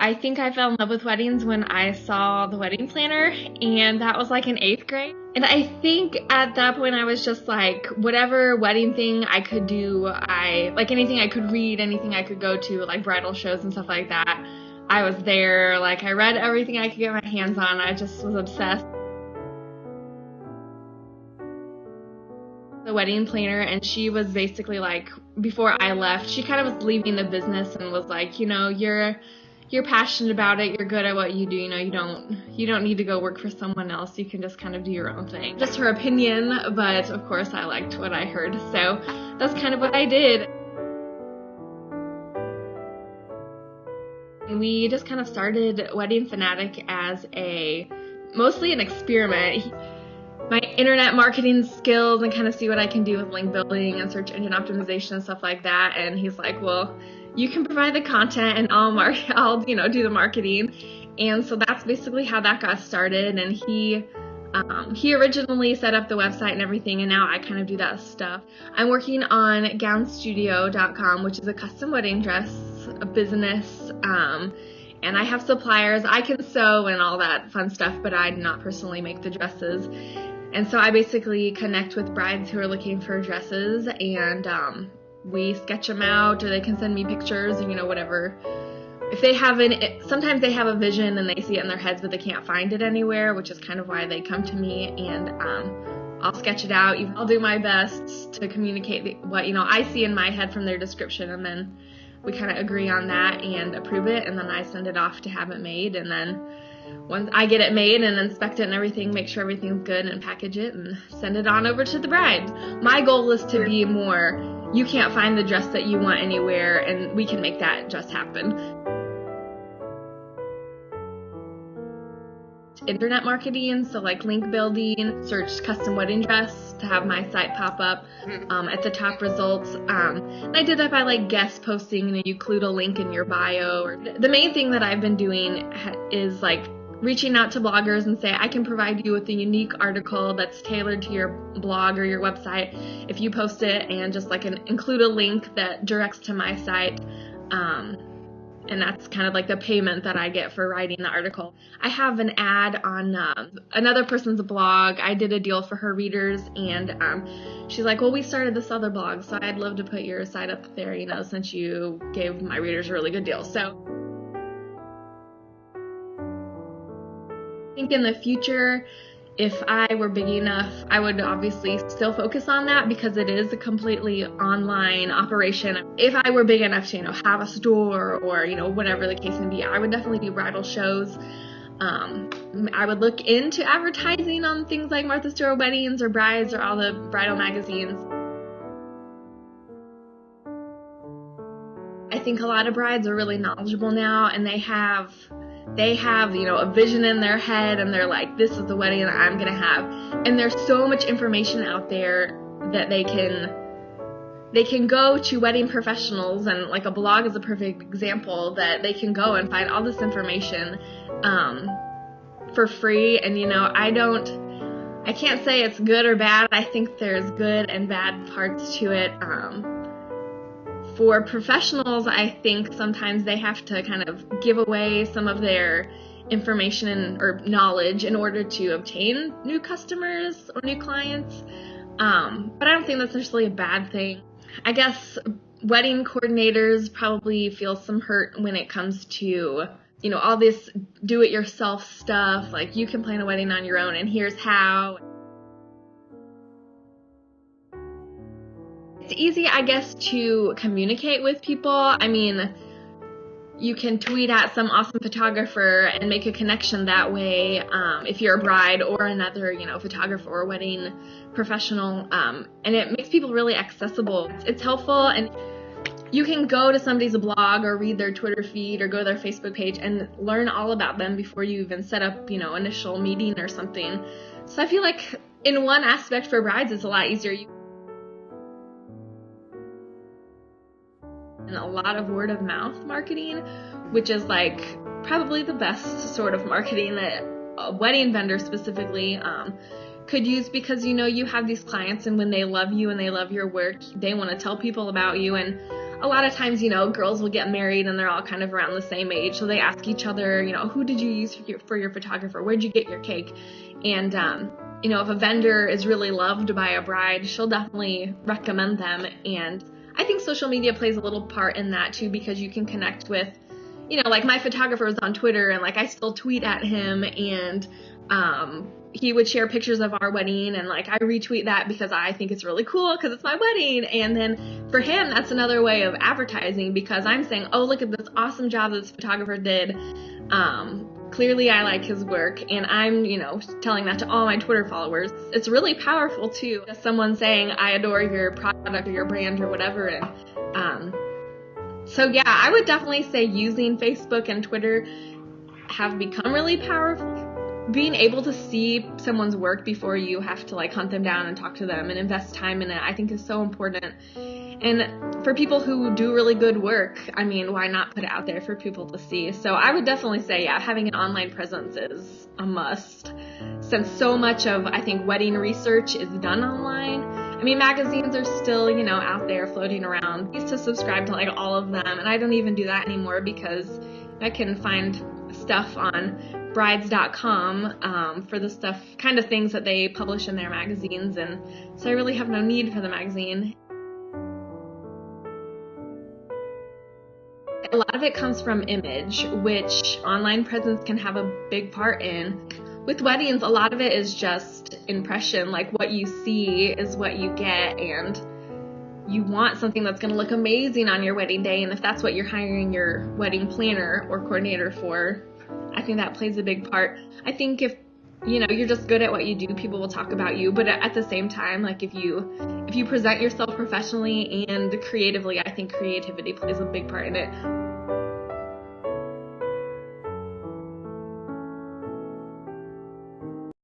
I think I fell in love with weddings when I saw The Wedding Planner, and that was like in 8th grade. And I think at that point I was just like, whatever wedding thing I could do, like anything I could read, anything I could go to, like bridal shows and stuff like that, I was there. Like I read everything I could get my hands on. I just was obsessed. The Wedding Planner, and she was basically like, before I left, she kind of was leaving the business and was like, you're passionate about it, you're good at what you do, you don't need to go work for someone else, you can just kind of do your own thing. Just her opinion, but of course I liked what I heard, so that's kind of what I did. We just kind of started Wedding Fanatic as mostly an experiment. My internet marketing skills and kind of see what I can do with link building and search engine optimization and stuff like that. And he's like, well, you can provide the content and I'll do the marketing. And so that's basically how that got started. And he originally set up the website and everything, and now I kind of do that stuff. I'm working on gownstudio.com, which is a custom wedding dress business. And I have suppliers. I can sew and all that fun stuff, but I do not personally make the dresses. And so I basically connect with brides who are looking for dresses, and we sketch them out, or they can send me pictures, whatever. If they sometimes they have a vision and they see it in their heads, but they can't find it anywhere, which is kind of why they come to me, and I'll sketch it out. I'll do my best to communicate what I see in my head from their description, and then we kind of agree on that and approve it, and then I send it off to have it made, and then once I get it made and inspect it and everything, make sure everything's good and package it and send it on over to the bride. My goal is to be more, you can't find the dress that you want anywhere, and we can make that dress happen. Internet marketing, so like link building, search custom wedding dress to have my site pop up at the top results. And I did that by like guest posting, you include a link in your bio. The main thing that I've been doing is like reaching out to bloggers and say, I can provide you with a unique article that's tailored to your blog or your website if you post it, and just like include a link that directs to my site. And that's kind of like the payment that I get for writing the article. I have an ad on another person's blog. I did a deal for her readers, and she's like, well, we started this other blog, so I'd love to put your site up there, since you gave my readers a really good deal. So I think in the future, if I were big enough, I would obviously still focus on that because it is a completely online operation. If I were big enough to, have a store or, whatever the case may be, I would definitely do bridal shows. I would look into advertising on things like Martha Stewart Weddings or Brides or all the bridal magazines. I think a lot of brides are really knowledgeable now, and they have a vision in their head, and they're like, this is the wedding that I'm going to have. And there's so much information out there that they can go to wedding professionals, and like a blog is a perfect example, that they can go and find all this information for free. And, I can't say it's good or bad. I think there's good and bad parts to it. For professionals, I think sometimes they have to kind of give away some of their information or knowledge in order to obtain new customers or new clients. But I don't think that's necessarily a bad thing. I guess wedding coordinators probably feel some hurt when it comes to, all this do-it-yourself stuff, like you can plan a wedding on your own and here's how. It's easy, I guess, to communicate with people. I mean, you can tweet at some awesome photographer and make a connection that way if you're a bride or another, photographer or wedding professional. And it makes people really accessible. It's helpful, and you can go to somebody's blog or read their Twitter feed or go to their Facebook page and learn all about them before you even set up, initial meeting or something. So I feel like in one aspect for brides, it's a lot easier. And a lot of word of mouth marketing, which is like probably the best sort of marketing that a wedding vendor specifically could use, because you have these clients, and when they love you and they love your work, they want to tell people about you. And a lot of times, girls will get married and they're all kind of around the same age. So they ask each other, who did you use for your photographer? Where'd you get your cake? And, if a vendor is really loved by a bride, she'll definitely recommend them. And I think social media plays a little part in that too, because you can connect with, like my photographer is on Twitter, and like I still tweet at him, and he would share pictures of our wedding, and like I retweet that because I think it's really cool because it's my wedding. And then for him, that's another way of advertising, because I'm saying, oh, look at this awesome job that this photographer did. Clearly I like his work, and I'm, telling that to all my Twitter followers. It's really powerful too. Someone saying, I adore your product or your brand or whatever. And so yeah, I would definitely say using Facebook and Twitter have become really powerful. Being able to see someone's work before you have to like hunt them down and talk to them and invest time in it, I think is so important. And for people who do really good work, I mean, why not put it out there for people to see? So I would definitely say, yeah, having an online presence is a must, since so much of, I think, wedding research is done online. I mean, magazines are still, out there floating around. I used to subscribe to like all of them, and I don't even do that anymore because I can find stuff on brides.com for the kind of things that they publish in their magazines, and so I really have no need for the magazine. A lot of it comes from image, which online presence can have a big part in. With weddings, a lot of it is just impression, like what you see is what you get, and you want something that's going to look amazing on your wedding day, and if that's what you're hiring your wedding planner or coordinator for, I think that plays a big part. I think if you're just good at what you do, people will talk about you, but at the same time, like if you present yourself professionally and creatively, I think creativity plays a big part in it.